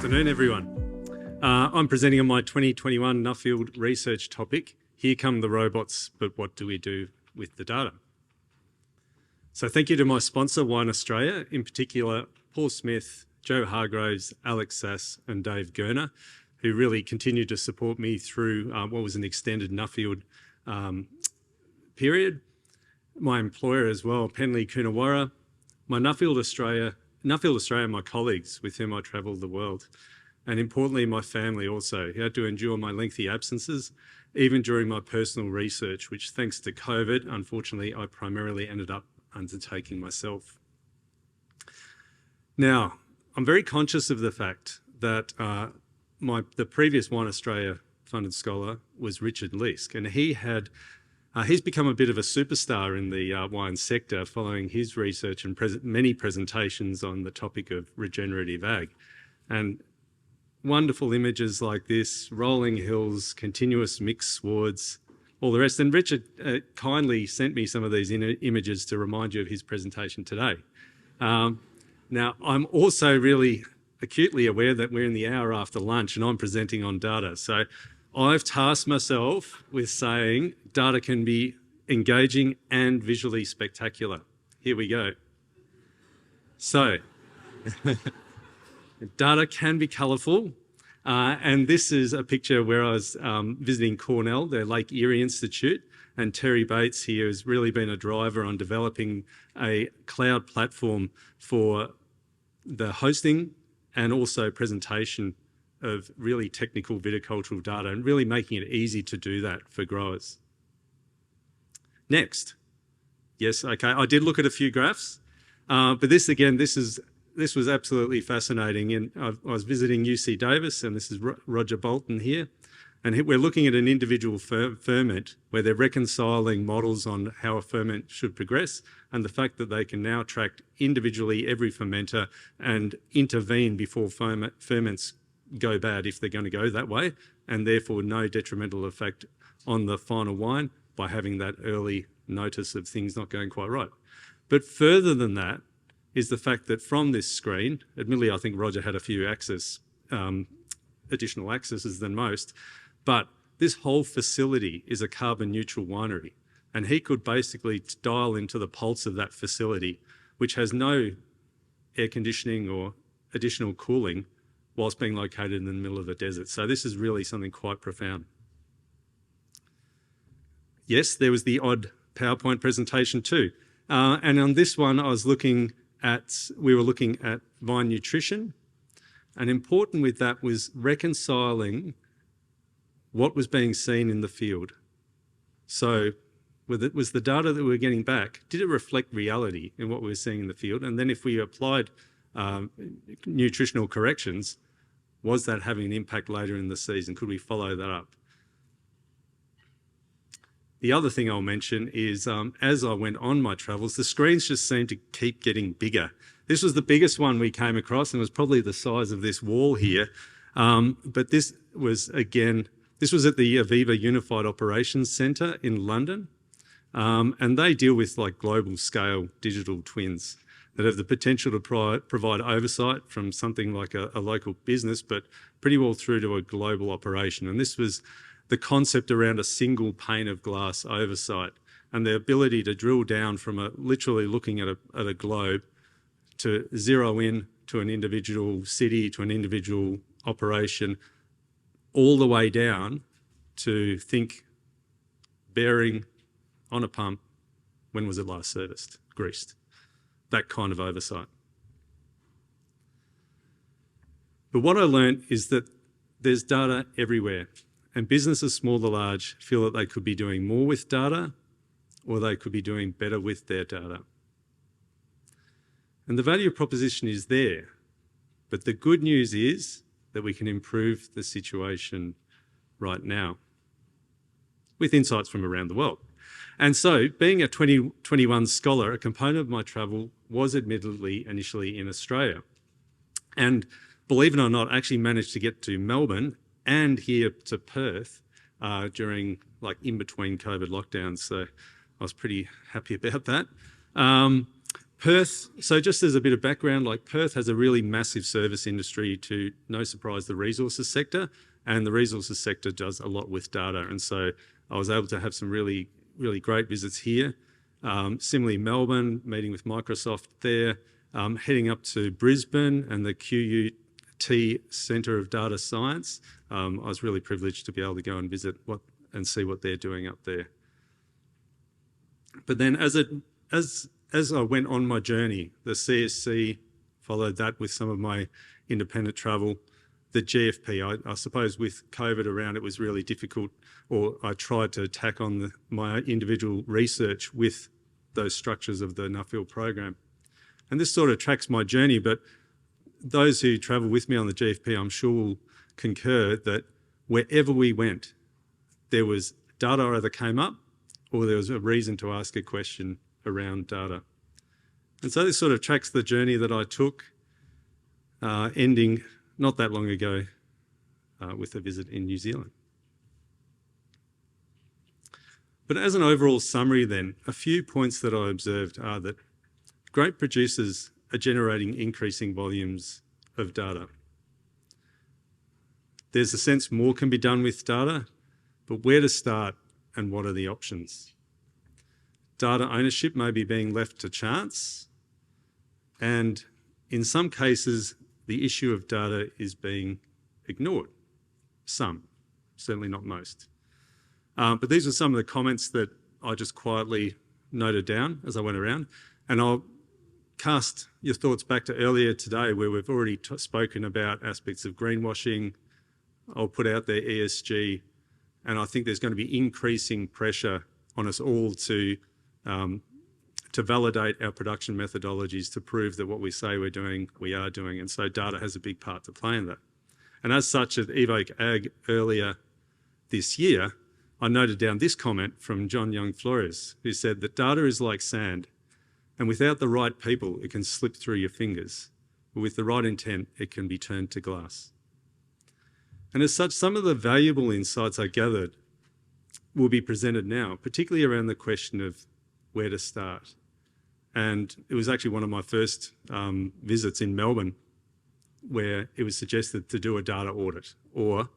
afternoon, everyone. I'm presenting on my 2021 Nuffield research topic, Here Come the Robots, but what do we do with the data? So thank you to my sponsor, Wine Australia, in particular, Paul Smith, Joe Hargraves, Alex Sass and Dave Gurner, who really continued to support me through what was an extended Nuffield period. My employer as well, Penley Coonawarra, my Nuffield Australia, my colleagues with whom I travelled the world, and importantly, my family also, who had to endure my lengthy absences, even during my personal research, which thanks to COVID, unfortunately, I primarily ended up undertaking myself. Now, I'm very conscious of the fact that the previous Wine Australia funded scholar was Richard Leask, and he's become a bit of a superstar in the wine sector following his research and many presentations on the topic of regenerative ag. And wonderful images like this, rolling hills, continuous mixed swards, all the rest. And Richard kindly sent me some of these images to remind you of his presentation today. Now, I'm also really acutely aware that we're in the hour after lunch and I'm presenting on data. So I've tasked myself with saying data can be engaging and visually spectacular. Here we go. So, data can be colourful. And this is a picture where I was visiting Cornell, their Lake Erie Institute, and Terry Bates here has really been a driver on developing a cloud platform for the hosting and also presentation of really technical viticultural data and really making it easy to do that for growers. Next. Yes, okay, I did look at a few graphs, but this was absolutely fascinating. And I was visiting UC Davis, and this is Roger Bolton here, and we're looking at an individual ferment where they're reconciling models on how a ferment should progress and the fact that they can now track individually every fermenter and intervene before ferments go bad if they're going to go that way, and therefore no detrimental effect on the final wine by having that early notice of things not going quite right. But further than that is the fact that from this screen, admittedly I think Roger had a few additional accesses than most, but this whole facility is a carbon neutral winery, and he could basically dial into the pulse of that facility, which has no air conditioning or additional cooling, whilst being located in the middle of a desert. So this is really something quite profound. Yes, there was the odd PowerPoint presentation too. And on this one, we were looking at vine nutrition. And important with that was reconciling what was being seen in the field. So was the data that we were getting back, did it reflect reality in what we were seeing in the field? And then if we applied nutritional corrections, was that having an impact later in the season? Could we follow that up? The other thing I'll mention is as I went on my travels, the screens just seemed to keep getting bigger. This was the biggest one we came across, and it was probably the size of this wall here. But this was at the Aviva Unified Operations Centre in London. And they deal with like global scale digital twins that have the potential to provide oversight from something like a local business, but pretty well through to a global operation. And this was the concept around a single pane of glass oversight and the ability to drill down from literally looking at a globe to zero in to an individual city, to an individual operation, all the way down to think bearing on a pump, when was it last serviced, greased? That kind of oversight. But what I learned is that there's data everywhere, and businesses, small or large, feel that they could be doing more with data or they could be doing better with their data. And the value proposition is there, but the good news is that we can improve the situation right now with insights from around the world. And so, being a 2021 scholar, a component of my travel was admittedly initially in Australia. And believe it or not, I actually managed to get to Melbourne and here to Perth during in between COVID lockdowns. So I was pretty happy about that. Perth, so just as a bit of background, like Perth has a really massive service industry to, no surprise, the resources sector, and the resources sector does a lot with data. And so I was able to have some really, really great visits here. Similarly, Melbourne, meeting with Microsoft there, heading up to Brisbane and the QUT Centre of Data Science. I was really privileged to be able to go and visit and see what they're doing up there. But then as I went on my journey, the CSC followed that with some of my independent travel. The GFP, I suppose with COVID around, it was really difficult, or I tried to tack on my individual research with those structures of the Nuffield program. And this sort of tracks my journey, but those who travel with me on the GFP, I'm sure will concur that wherever we went, there was data either came up or there was a reason to ask a question around data. And so this sort of tracks the journey that I took, ending not that long ago with a visit in New Zealand. But as an overall summary then, a few points that I observed are that grape producers are generating increasing volumes of data. There's a sense more can be done with data, but where to start and what are the options? Data ownership may be being left to chance, and in some cases, the issue of data is being ignored. Some, certainly not most. But these are some of the comments that I just quietly noted down as I went around, and I'll cast your thoughts back to earlier today where we've already spoken about aspects of greenwashing. I'll put out there ESG, and I think there's going to be increasing pressure on us all to validate our production methodologies, to prove that what we say we're doing, we are doing. And so data has a big part to play in that. And as such, at Evoke Ag earlier this year, I noted down this comment from John Young Flores, who said that data is like sand, and without the right people, it can slip through your fingers. But with the right intent, it can be turned to glass. And as such, some of the valuable insights I gathered will be presented now, particularly around the question of where to start. And it was actually one of my first visits in Melbourne where it was suggested to do a data audit, or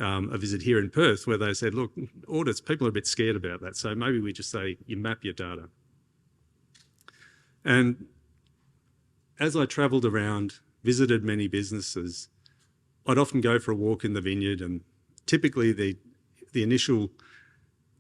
a visit here in Perth where they said, look, audits, people are a bit scared about that. So maybe we just say, you map your data. And as I travelled around, visited many businesses, I'd often go for a walk in the vineyard, and typically the initial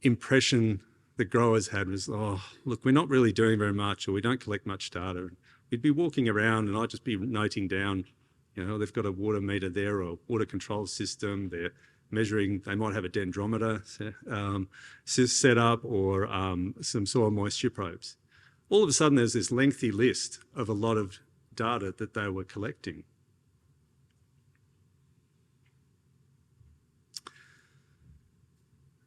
impression the growers had was, oh, look, we're not really doing very much, or we don't collect much data. We'd be walking around and I'd just be noting down, you know, they've got a water meter there or water control system. They're measuring, they might have a dendrometer set up, or some soil moisture probes. All of a sudden there's this lengthy list of a lot of data that they were collecting.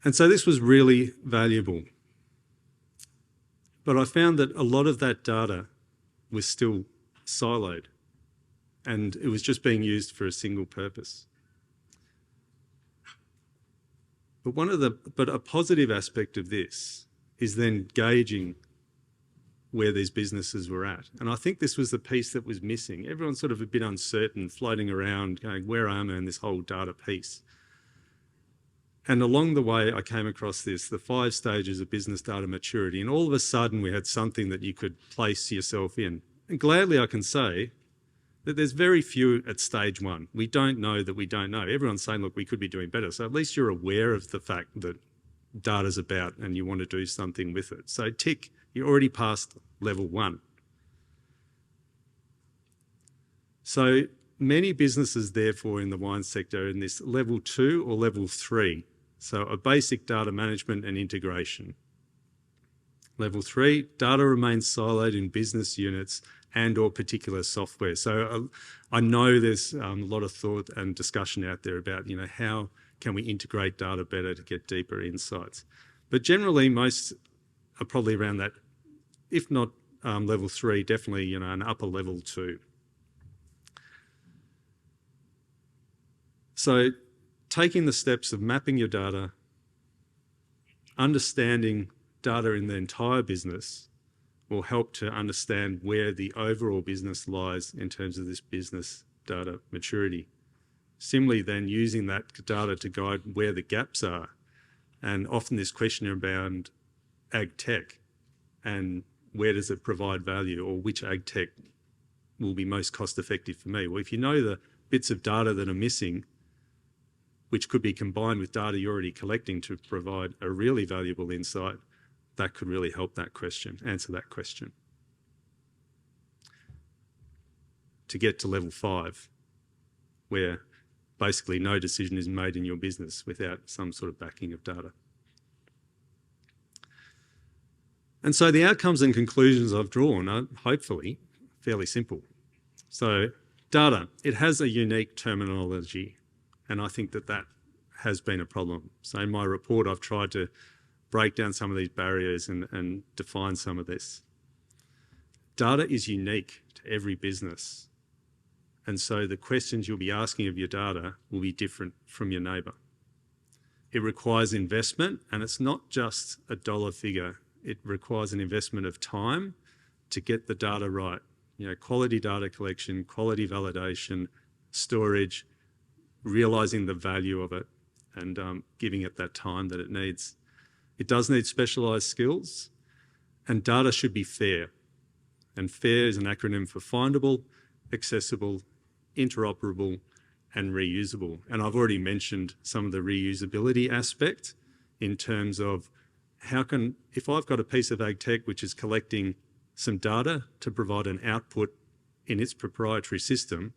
And so this was really valuable. But I found that a lot of that data was still siloed, and it was just being used for a single purpose. But a positive aspect of this is then gauging where these businesses were at. And I think this was the piece that was missing. Everyone's sort of a bit uncertain, floating around, going, where am I in this whole data piece? And along the way, I came across this, the 5 stages of business data maturity, and all of a sudden we had something that you could place yourself in. And gladly I can say that there's very few at stage 1. We don't know that we don't know. Everyone's saying, look, we could be doing better. So at least you're aware of the fact that data's about and you want to do something with it. So tick, you're already past level 1. So many businesses, therefore, in the wine sector are in this level 2 or level 3. So a basic data management and integration. Level 3, data remains siloed in business units and or particular software. So I know there's a lot of thought and discussion out there about, you know, how can we integrate data better to get deeper insights. But generally, most are probably around that, if not level 3, definitely, you know, an upper level 2. So taking the steps of mapping your data, understanding data in the entire business, will help to understand where the overall business lies in terms of this business data maturity. Similarly, then using that data to guide where the gaps are. And often this question around ag tech and where does it provide value, or which ag tech will be most cost effective for me? Well, if you know the bits of data that are missing, which could be combined with data you're already collecting to provide a really valuable insight, that could really help that question, answer that question. To get to level 5, where basically no decision is made in your business without some sort of backing of data. And so the outcomes and conclusions I've drawn are hopefully fairly simple. So data, it has a unique terminology, and I think that that has been a problem. So in my report, I've tried to break down some of these barriers and define some of this. Data is unique to every business. And so the questions you'll be asking of your data will be different from your neighbour. It requires investment, and it's not just a dollar figure. It requires an investment of time to get the data right. You know, quality data collection, quality validation, storage, realising the value of it, and giving it that time that it needs. It does need specialised skills, and data should be fair. And FAIR is an acronym for findable, accessible, interoperable, and reusable. And I've already mentioned some of the reusability aspect in terms of if I've got a piece of ag tech which is collecting some data to provide an output in its proprietary system,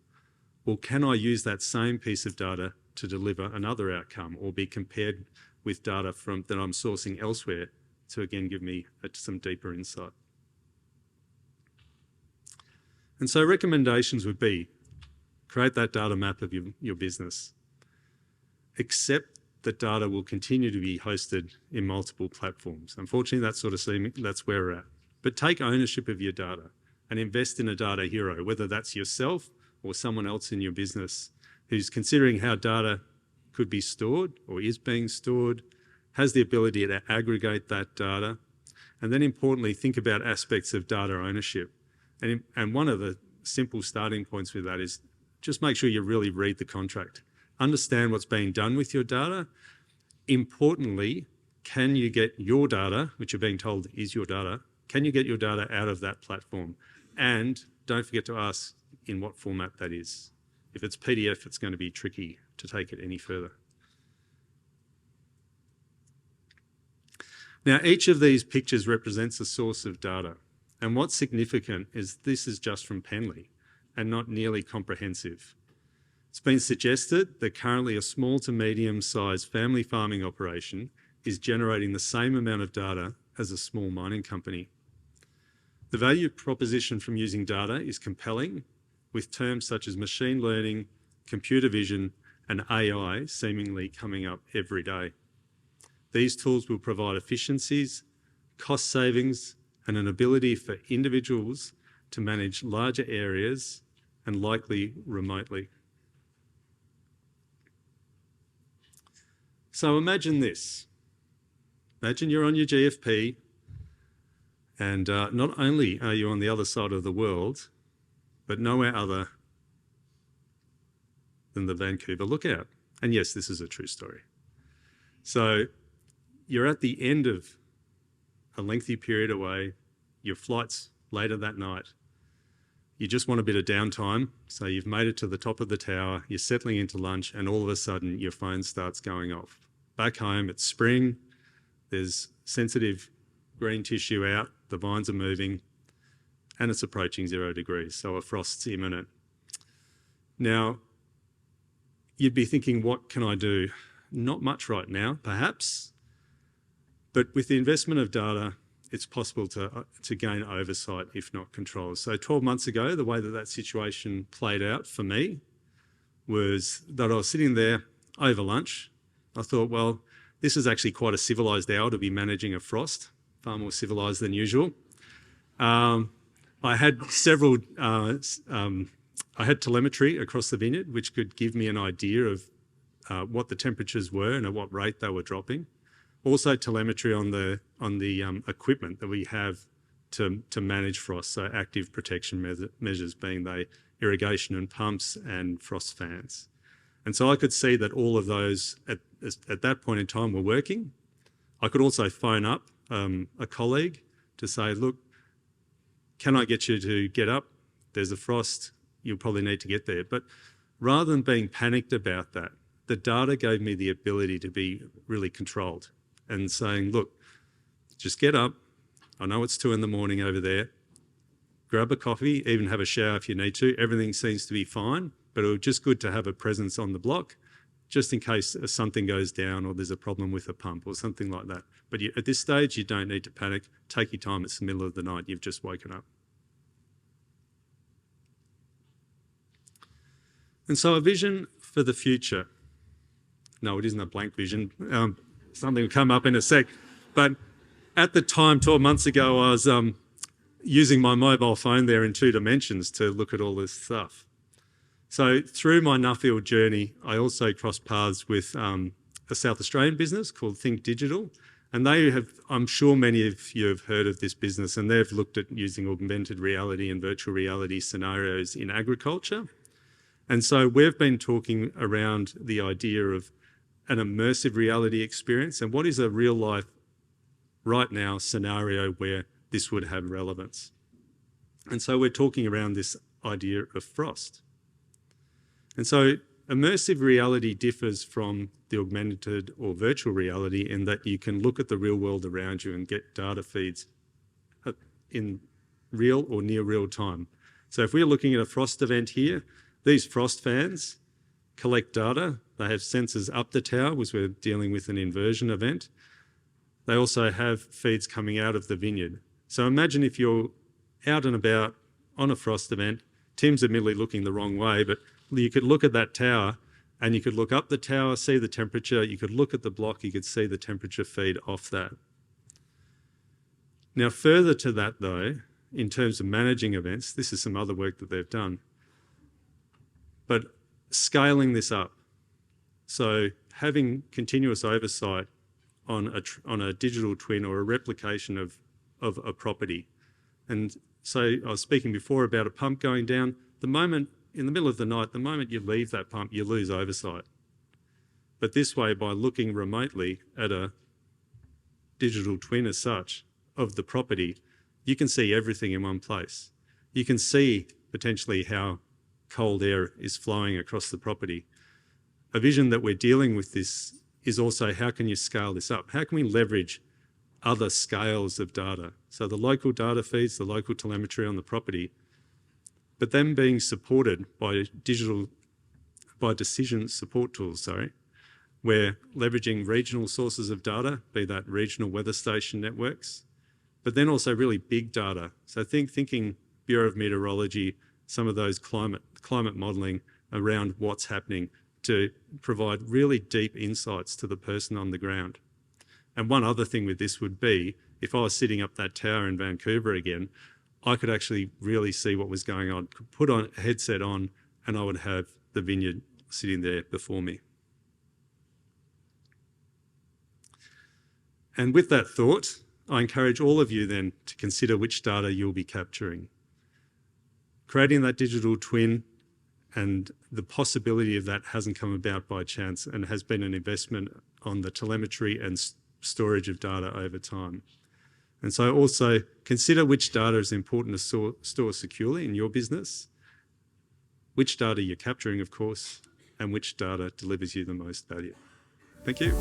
well, can I use that same piece of data to deliver another outcome, or be compared with data that I'm sourcing elsewhere to again give me some deeper insight? And so recommendations would be, create that data map of your business. Accept that data will continue to be hosted in multiple platforms. Unfortunately, that's where we're at. But take ownership of your data and invest in a data hero, whether that's yourself or someone else in your business who's considering how data could be stored or is being stored, has the ability to aggregate that data, and then importantly, think about aspects of data ownership. And one of the simple starting points with that is just make sure you really read the contract. Understand what's being done with your data. Importantly, can you get your data, which you're being told is your data, can you get your data out of that platform? And don't forget to ask in what format that is. If it's PDF, it's going to be tricky to take it any further. Now, each of these pictures represents a source of data. And what's significant is this is just from Penley and not nearly comprehensive. It's been suggested that currently a small to medium-sized family farming operation is generating the same amount of data as a small mining company. The value proposition from using data is compelling, with terms such as machine learning, computer vision, and AI seemingly coming up every day. These tools will provide efficiencies, cost savings, and an ability for individuals to manage larger areas and likely remotely. So imagine this. Imagine you're on your GFP and not only are you on the other side of the world, but nowhere other than the Vancouver Lookout. And yes, this is a true story. So you're at the end of a lengthy period away, your flight's later that night, you just want a bit of downtime, so you've made it to the top of the tower, you're settling into lunch, and all of a sudden your phone starts going off. Back home, it's spring, there's sensitive green tissue out, the vines are moving, and it's approaching 0 degrees, so a frost's imminent. Now, you'd be thinking, what can I do? Not much right now, perhaps, but with the investment of data, it's possible to gain oversight, if not control. So 12 months ago, the way that situation played out for me was that I was sitting there over lunch. I thought, well, this is actually quite a civilised hour to be managing a frost, far more civilised than usual. I had I had telemetry across the vineyard, which could give me an idea of what the temperatures were and at what rate they were dropping. Also telemetry on the equipment that we have to manage frost, so active protection measures being the irrigation and pumps and frost fans. And so I could see that all of those at that point in time were working. I could also phone up a colleague to say, look, can I get you to get up? There's a frost, you'll probably need to get there. But rather than being panicked about that, the data gave me the ability to be really controlled and saying, look, just get up. I know it's 2 a.m. over there. Grab a coffee, even have a shower if you need to. Everything seems to be fine, but it was just good to have a presence on the block just in case something goes down or there's a problem with a pump or something like that. But at this stage, you don't need to panic. Take your time. It's the middle of the night. You've just woken up. And so a vision for the future. No, it isn't a blank vision. Something will come up in a sec. But at the time, 12 months ago, I was using my mobile phone there in 2 dimensions to look at all this stuff. So through my Nuffield journey, I also crossed paths with a South Australian business called Think Digital. And they have, I'm sure many of you have heard of this business, and they've looked at using augmented reality and virtual reality scenarios in agriculture. And so we've been talking around the idea of an immersive reality experience and what is a real life right now scenario where this would have relevance. And so we're talking around this idea of frost. And so immersive reality differs from the augmented or virtual reality in that you can look at the real world around you and get data feeds in real or near real time. So if we're looking at a frost event here, these frost fans collect data. They have sensors up the tower, because we're dealing with an inversion event. They also have feeds coming out of the vineyard. So imagine if you're out and about on a frost event, Tim's admittedly looking the wrong way, but you could look at that tower and you could look up the tower, see the temperature, you could look at the block, you could see the temperature feed off that. Now, further to that though, in terms of managing events, this is some other work that they've done, but scaling this up. So having continuous oversight on a digital twin or a replication of a property. And so I was speaking before about a pump going down. The moment, in the middle of the night, the moment you leave that pump, you lose oversight. But this way, by looking remotely at a digital twin as such of the property, you can see everything in one place. You can see potentially how cold air is flowing across the property. A vision that we're dealing with this is also how can you scale this up? How can we leverage other scales of data? So the local data feeds, the local telemetry on the property, but then being supported by decision support tools, We're leveraging regional sources of data, be that regional weather station networks, but then also really big data. So thinking Bureau of Meteorology, some of those climate modelling around what's happening to provide really deep insights to the person on the ground. And one other thing with this would be, if I was sitting up that tower in Vancouver again, I could actually really see what was going on, could put on a headset on, and I would have the vineyard sitting there before me. And with that thought, I encourage all of you then to consider which data you'll be capturing. Creating that digital twin, and the possibility of that hasn't come about by chance and has been an investment on the telemetry and storage of data over time. And so also consider which data is important to store securely in your business, which data you're capturing, of course, and which data delivers you the most value. Thank you.